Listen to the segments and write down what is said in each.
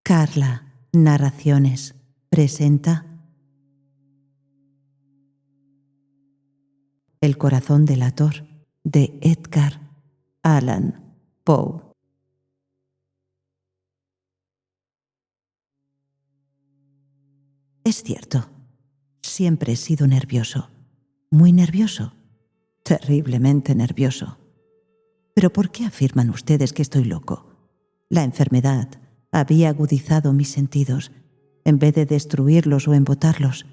Carla Narraciones presenta El corazón delator de Edgar Allan Poe. Es cierto, siempre he sido nervioso, muy nervioso, terriblemente nervioso. ¿Pero por qué afirman ustedes que estoy loco? La enfermedad había agudizado mis sentidos en vez de destruirlos o embotarlos.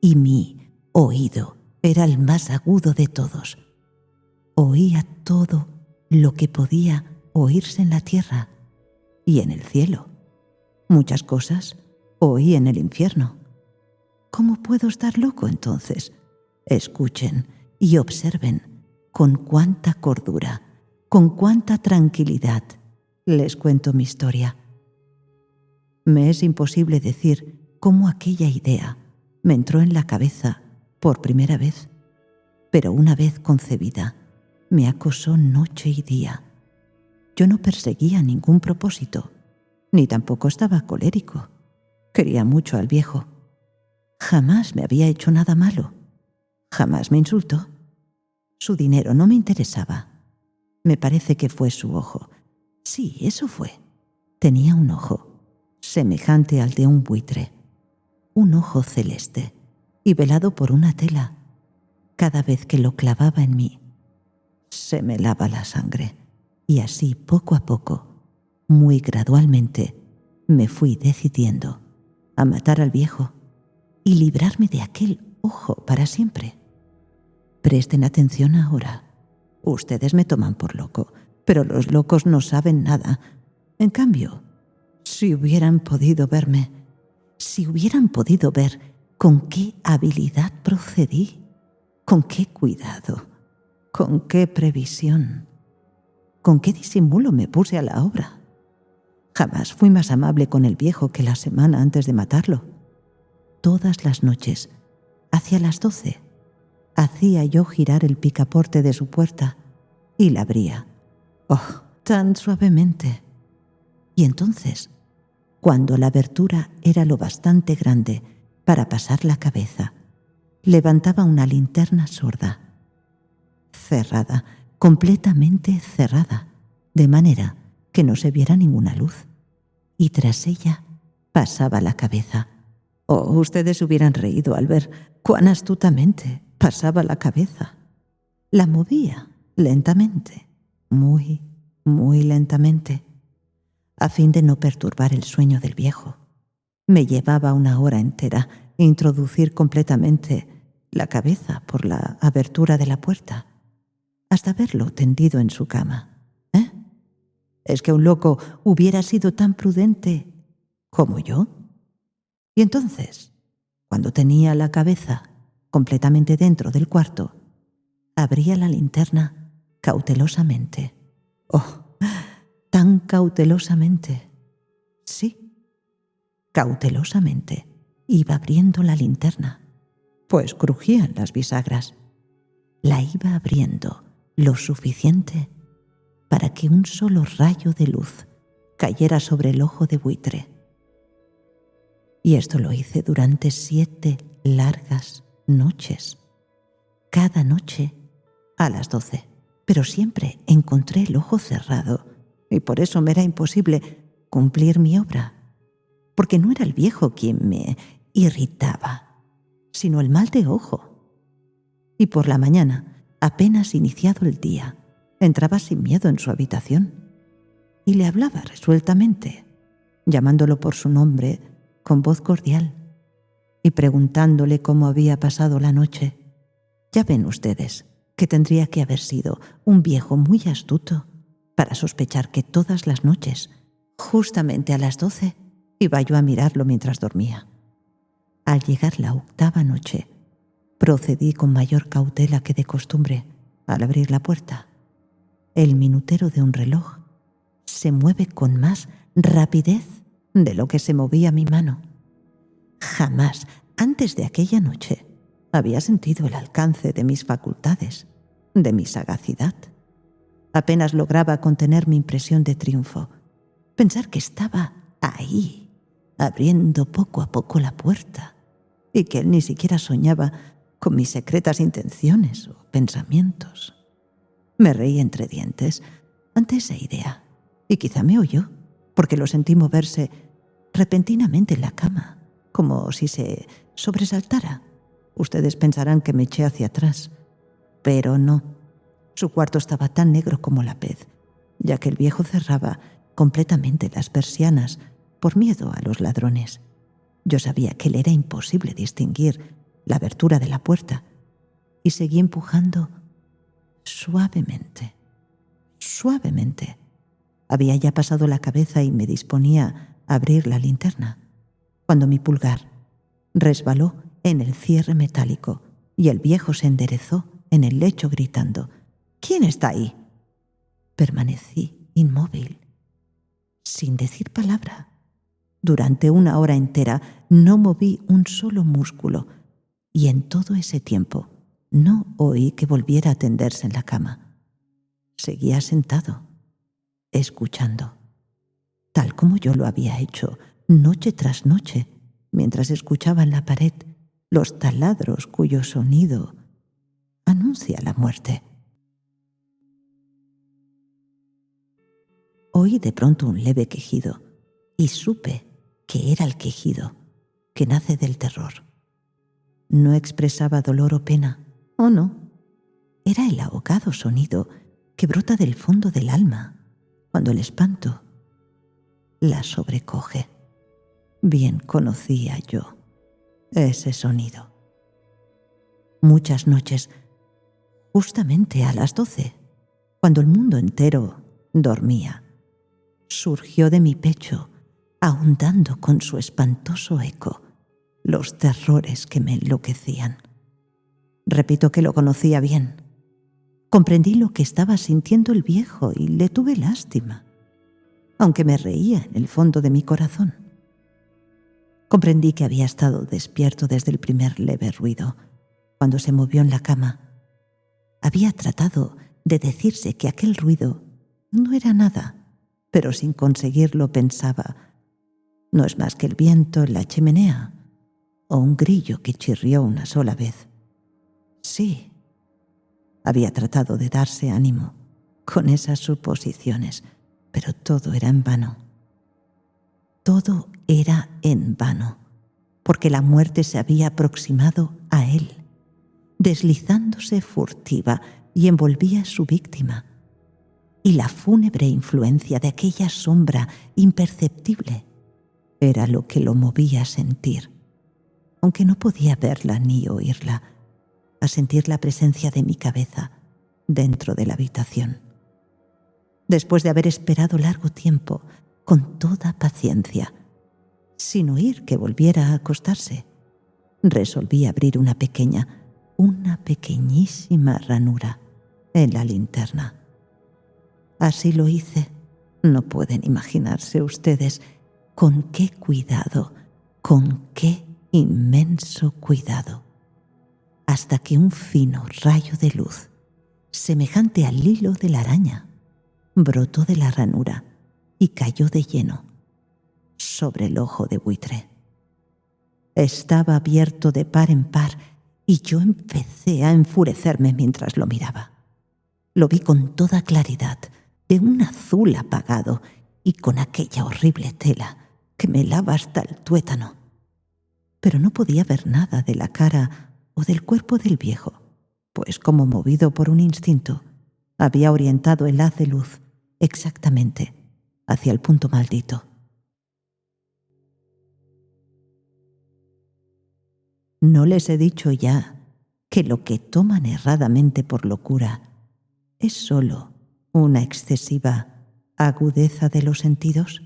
Y mi oído era el más agudo de todos. Oía todo lo que podía oírse en la tierra y en el cielo. Muchas cosas oí en el infierno. ¿Cómo puedo estar loco entonces? Escuchen y observen con cuánta cordura, con cuánta tranquilidad les cuento mi historia. Me es imposible decir cómo aquella idea me entró en la cabeza por primera vez, pero una vez concebida, me acosó noche y día. Yo no perseguía ningún propósito, ni tampoco estaba colérico. Quería mucho al viejo. Jamás me había hecho nada malo. Jamás me insultó. Su dinero no me interesaba. Me parece que fue su ojo. Sí, eso fue. Tenía un ojo, semejante al de un buitre. Un ojo celeste y velado por una tela. Cada vez que lo clavaba en mí, se me helaba la sangre. Y así, poco a poco, muy gradualmente, me fui decidiendo a matar al viejo y librarme de aquel ojo para siempre. Presten atención ahora. Ustedes me toman por loco, pero los locos no saben nada. En cambio, si hubieran podido verme, si hubieran podido ver con qué habilidad procedí, con qué cuidado, con qué previsión, con qué disimulo me puse a la obra. Jamás fui más amable con el viejo que la semana antes de matarlo. Todas las noches, hacia las 12, hacía yo girar el picaporte de su puerta y la abría. ¡Oh, tan suavemente! Y entonces, cuando la abertura era lo bastante grande para pasar la cabeza, levantaba una linterna sorda, cerrada, completamente cerrada, de manera que no se viera ninguna luz, y tras ella pasaba la cabeza. Oh, ustedes hubieran reído al ver cuán astutamente pasaba la cabeza. La movía lentamente, muy, muy lentamente, a fin de no perturbar el sueño del viejo. Me llevaba una hora entera introducir completamente la cabeza por la abertura de la puerta, hasta verlo tendido en su cama. ¿Es que un loco hubiera sido tan prudente como yo? Y entonces, cuando tenía la cabeza completamente dentro del cuarto, abría la linterna cautelosamente. ¡Oh, tan cautelosamente! Sí, cautelosamente iba abriendo la linterna, pues crujían las bisagras. La iba abriendo lo suficiente para que un solo rayo de luz cayera sobre el ojo de buitre. Y esto lo hice durante 7 largas noches. Cada noche a las 12. Pero siempre encontré el ojo cerrado y por eso me era imposible cumplir mi obra. Porque no era el viejo quien me irritaba, sino el mal de ojo. Y por la mañana, apenas iniciado el día, entraba sin miedo en su habitación y le hablaba resueltamente, llamándolo por su nombre con voz cordial y preguntándole cómo había pasado la noche. Ya ven ustedes que tendría que haber sido un viejo muy astuto para sospechar que todas las noches, justamente a las 12, iba yo a mirarlo mientras dormía. Al llegar la 8ª noche, procedí con mayor cautela que de costumbre al abrir la puerta. El minutero de un reloj se mueve con más rapidez de lo que se movía mi mano. Jamás, antes de aquella noche, había sentido el alcance de mis facultades, de mi sagacidad. Apenas lograba contener mi impresión de triunfo, pensar que estaba ahí, abriendo poco a poco la puerta, y que él ni siquiera soñaba con mis secretas intenciones o pensamientos. Me reí entre dientes ante esa idea, y quizá me oyó, porque lo sentí moverse repentinamente en la cama, como si se sobresaltara. Ustedes pensarán que me eché hacia atrás, pero no. Su cuarto estaba tan negro como la pez, ya que el viejo cerraba completamente las persianas por miedo a los ladrones. Yo sabía que le era imposible distinguir la abertura de la puerta y seguí empujando suavemente, suavemente. Había ya pasado la cabeza y me disponía a abrir la linterna, cuando mi pulgar resbaló en el cierre metálico y el viejo se enderezó en el lecho gritando: «¿Quién está ahí?». Permanecí inmóvil, sin decir palabra. Durante 1 hora entera no moví un solo músculo y en todo ese tiempo no oí que volviera a tenderse en la cama. Seguía sentado, escuchando, tal como yo lo había hecho noche tras noche, mientras escuchaba en la pared los taladros cuyo sonido anuncia la muerte. Oí de pronto un leve quejido y supe que era el quejido que nace del terror. No expresaba dolor o pena, oh no, era el ahogado sonido que brota del fondo del alma cuando el espanto la sobrecoge. Bien conocía yo ese sonido. Muchas noches, justamente a las 12, cuando el mundo entero dormía, surgió de mi pecho, ahondando con su espantoso eco los terrores que me enloquecían. Repito que lo conocía bien. Comprendí lo que estaba sintiendo el viejo y le tuve lástima, aunque me reía en el fondo de mi corazón. Comprendí que había estado despierto desde el primer leve ruido, cuando se movió en la cama. Había tratado de decirse que aquel ruido no era nada, pero sin conseguirlo pensaba: no es más que el viento en la chimenea o un grillo que chirrió una sola vez. Sí, había tratado de darse ánimo con esas suposiciones, pero todo era en vano. Todo era en vano, porque la muerte se había aproximado a él, deslizándose furtiva, y envolvía a su víctima. Y la fúnebre influencia de aquella sombra imperceptible era lo que lo movía a sentir, aunque no podía verla ni oírla, a sentir la presencia de mi cabeza dentro de la habitación. Después de haber esperado largo tiempo, con toda paciencia, sin oír que volviera a acostarse, resolví abrir una pequeñísima ranura en la linterna. Así lo hice. No pueden imaginarse ustedes con qué cuidado, con qué inmenso cuidado, hasta que un fino rayo de luz, semejante al hilo de la araña, brotó de la ranura y cayó de lleno sobre el ojo de buitre. Estaba abierto de par en par y yo empecé a enfurecerme mientras lo miraba. Lo vi con toda claridad, de un azul apagado y con aquella horrible tela que me helaba hasta el tuétano. Pero no podía ver nada de la cara o del cuerpo del viejo, pues como movido por un instinto, había orientado el haz de luz exactamente hacia el punto maldito. ¿No les he dicho ya que lo que toman erradamente por locura es solo una excesiva agudeza de los sentidos?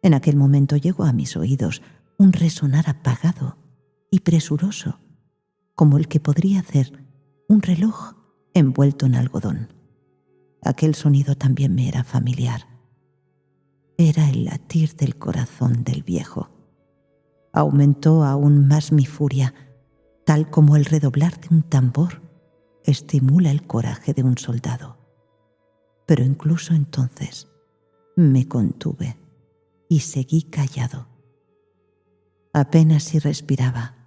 En aquel momento llegó a mis oídos un resonar apagado y presuroso, como el que podría hacer un reloj envuelto en algodón. Aquel sonido también me era familiar. Era el latir del corazón del viejo. Aumentó aún más mi furia, tal como el redoblar de un tambor estimula el coraje de un soldado. Pero incluso entonces me contuve y seguí callado. Apenas si respiraba.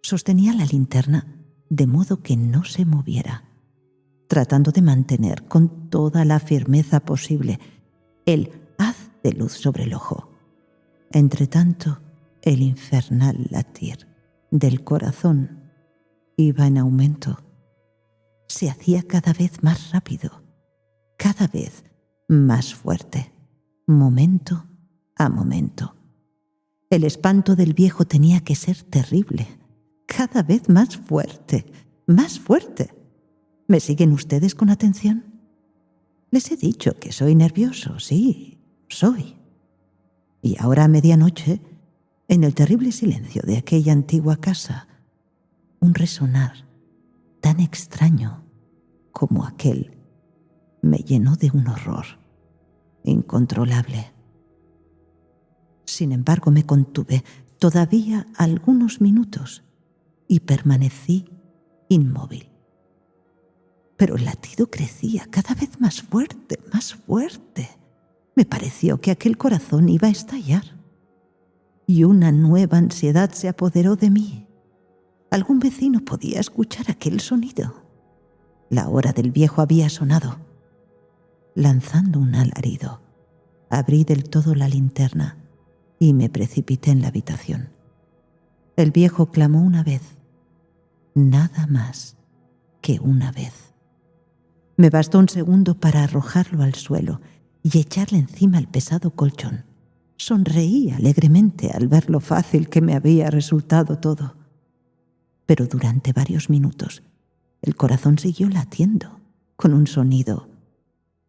Sostenía la linterna de modo que no se moviera, tratando de mantener con toda la firmeza posible el haz de luz sobre el ojo. Entretanto, el infernal latir del corazón iba en aumento. Se hacía cada vez más rápido, cada vez más fuerte, momento a momento. El espanto del viejo tenía que ser terrible, cada vez más fuerte, más fuerte. ¿Me siguen ustedes con atención? Les he dicho que soy nervioso, sí, soy. Y ahora a medianoche, en el terrible silencio de aquella antigua casa, un resonar tan extraño como aquel me llenó de un horror incontrolable. Sin embargo, me contuve todavía algunos minutos y permanecí inmóvil. Pero el latido crecía cada vez más fuerte, más fuerte. Me pareció que aquel corazón iba a estallar. Y una nueva ansiedad se apoderó de mí. Algún vecino podía escuchar aquel sonido. La hora del viejo había sonado. Lanzando un alarido, abrí del todo la linterna y me precipité en la habitación. El viejo clamó una vez, nada más que una vez. Me bastó un segundo para arrojarlo al suelo y echarle encima el pesado colchón. Sonreí alegremente al ver lo fácil que me había resultado todo. Pero durante varios minutos el corazón siguió latiendo con un sonido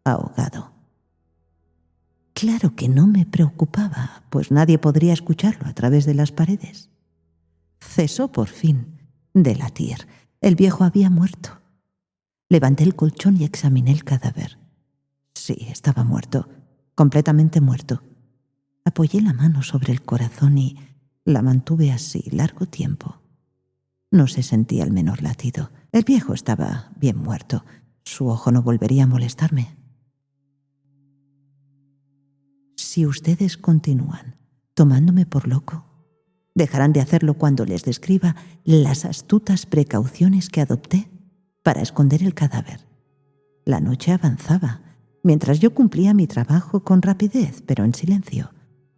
ahogado. Claro que no me preocupaba, pues nadie podría escucharlo a través de las paredes. Cesó por fin de latir. El viejo había muerto. Levanté el colchón y examiné el cadáver. Sí, estaba muerto, completamente muerto. Apoyé la mano sobre el corazón y la mantuve así largo tiempo. No se sentía el menor latido. El viejo estaba bien muerto. Su ojo no volvería a molestarme. Si ustedes continúan tomándome por loco, dejarán de hacerlo cuando les describa las astutas precauciones que adopté para esconder el cadáver. La noche avanzaba, mientras yo cumplía mi trabajo con rapidez, pero en silencio.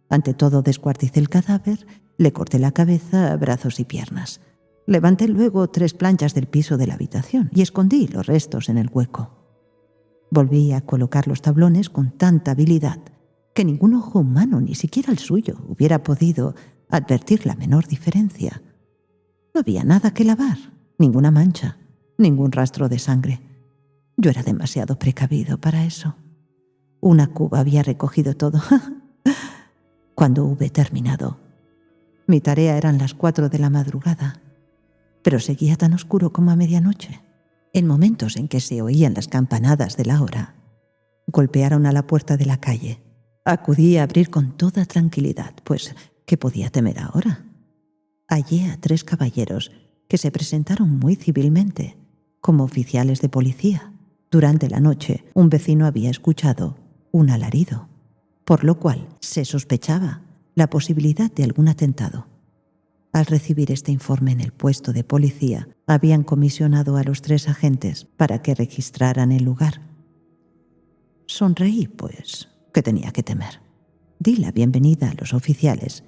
Ante todo, descuarticé el cadáver, le corté la cabeza, brazos y piernas. Levanté luego 3 planchas del piso de la habitación y escondí los restos en el hueco. Volví a colocar los tablones con tanta habilidad que ningún ojo humano, ni siquiera el suyo, hubiera podido advertir la menor diferencia. No había nada que lavar, ninguna mancha, ningún rastro de sangre. Yo era demasiado precavido para eso. Una cuba había recogido todo. Cuando hube terminado, mi tarea eran las 4 de la madrugada, pero seguía tan oscuro como a medianoche. En momentos en que se oían las campanadas de la hora, golpearon a la puerta de la calle. Acudí a abrir con toda tranquilidad, pues ¿qué podía temer ahora? Hallé a 3 caballeros que se presentaron muy civilmente, como oficiales de policía. Durante la noche, un vecino había escuchado un alarido, por lo cual se sospechaba la posibilidad de algún atentado. Al recibir este informe en el puesto de policía, habían comisionado a los 3 agentes para que registraran el lugar. Sonreí, pues, ¿qué tenía que temer? Di la bienvenida a los oficiales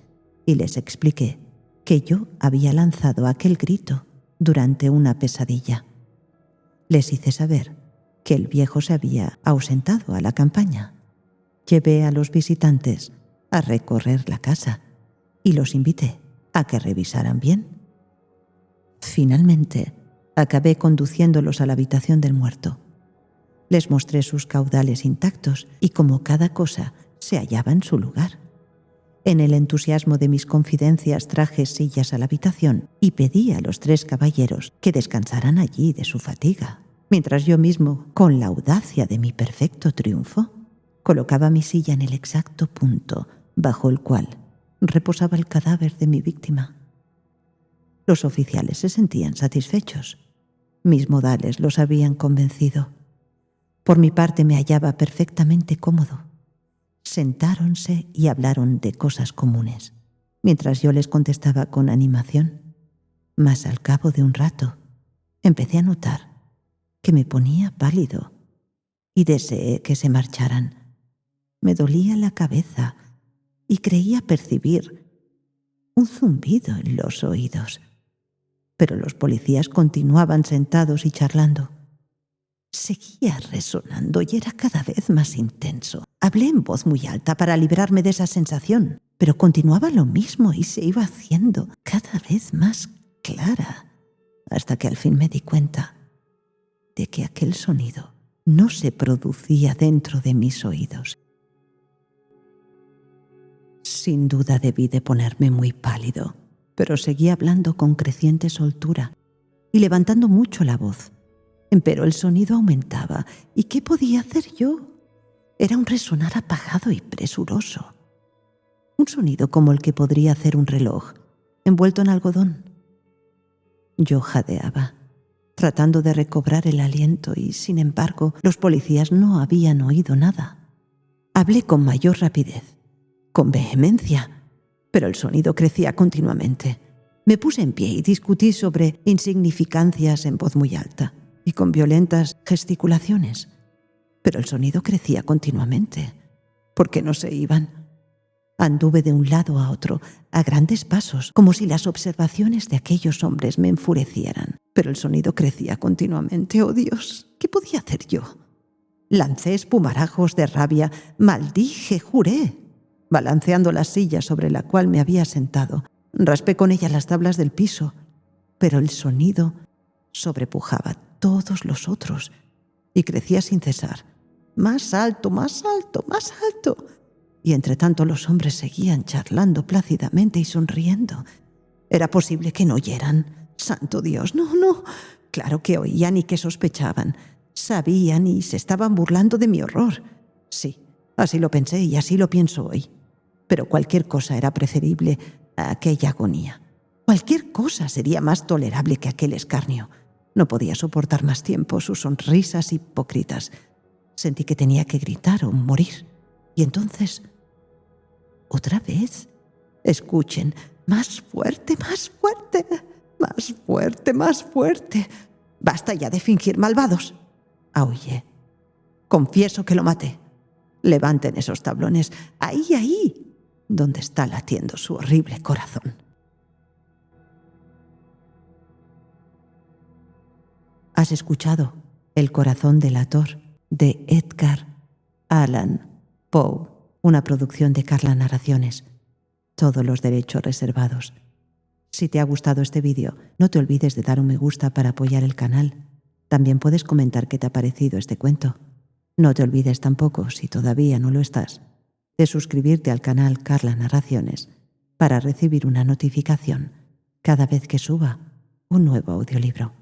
y les expliqué que yo había lanzado aquel grito durante una pesadilla. Les hice saber que el viejo se había ausentado a la campaña. Llevé a los visitantes a recorrer la casa y los invité a que revisaran bien. Finalmente, acabé conduciéndolos a la habitación del muerto. Les mostré sus caudales intactos y como cada cosa se hallaba en su lugar. En el entusiasmo de mis confidencias traje sillas a la habitación y pedí a los 3 caballeros que descansaran allí de su fatiga, mientras yo mismo, con la audacia de mi perfecto triunfo, colocaba mi silla en el exacto punto bajo el cual reposaba el cadáver de mi víctima. Los oficiales se sentían satisfechos. Mis modales los habían convencido. Por mi parte me hallaba perfectamente cómodo. Sentáronse y hablaron de cosas comunes, mientras yo les contestaba con animación. Mas al cabo de un rato empecé a notar que me ponía pálido y deseé que se marcharan. Me dolía la cabeza y creía percibir un zumbido en los oídos. Pero los policías continuaban sentados y charlando. Seguía resonando y era cada vez más intenso. Hablé en voz muy alta para librarme de esa sensación, pero continuaba lo mismo y se iba haciendo cada vez más clara, hasta que al fin me di cuenta de que aquel sonido no se producía dentro de mis oídos. Sin duda debí de ponerme muy pálido, pero seguí hablando con creciente soltura y levantando mucho la voz. Empero el sonido aumentaba, ¿y qué podía hacer yo? Era un resonar apagado y presuroso. Un sonido como el que podría hacer un reloj, envuelto en algodón. Yo jadeaba, tratando de recobrar el aliento y, sin embargo, los policías no habían oído nada. Hablé con mayor rapidez, con vehemencia, pero el sonido crecía continuamente. Me puse en pie y discutí sobre insignificancias en voz muy alta y con violentas gesticulaciones. Pero el sonido crecía continuamente. ¿Por qué no se iban? Anduve de un lado a otro, a grandes pasos, como si las observaciones de aquellos hombres me enfurecieran. Pero el sonido crecía continuamente. ¡Oh, Dios! ¿Qué podía hacer yo? Lancé espumarajos de rabia, maldije, juré, balanceando la silla sobre la cual me había sentado. Raspé con ella las tablas del piso, pero el sonido sobrepujaba todos los otros y crecía sin cesar. Más alto, más alto, más alto. Y entre tanto los hombres seguían charlando plácidamente y sonriendo. ¿Era posible que no oyeran? ¡Santo Dios! No, no. Claro que oían y que sospechaban. Sabían y se estaban burlando de mi horror. Sí, así lo pensé y así lo pienso hoy. Pero cualquier cosa era preferible a aquella agonía. Cualquier cosa sería más tolerable que aquel escarnio. No podía soportar más tiempo sus sonrisas hipócritas. Sentí que tenía que gritar o morir. Y entonces, otra vez, escuchen, más fuerte, más fuerte, más fuerte, más fuerte. Basta ya de fingir malvados. Aullé. Confieso que lo maté. Levanten esos tablones. Ahí, ahí, donde está latiendo su horrible corazón. Has escuchado El corazón delator de Edgar Allan Poe, una producción de Carla Narraciones. Todos los derechos reservados. Si te ha gustado este vídeo, no te olvides de dar un me gusta para apoyar el canal. También puedes comentar qué te ha parecido este cuento. No te olvides tampoco, si todavía no lo estás, de suscribirte al canal Carla Narraciones para recibir una notificación cada vez que suba un nuevo audiolibro.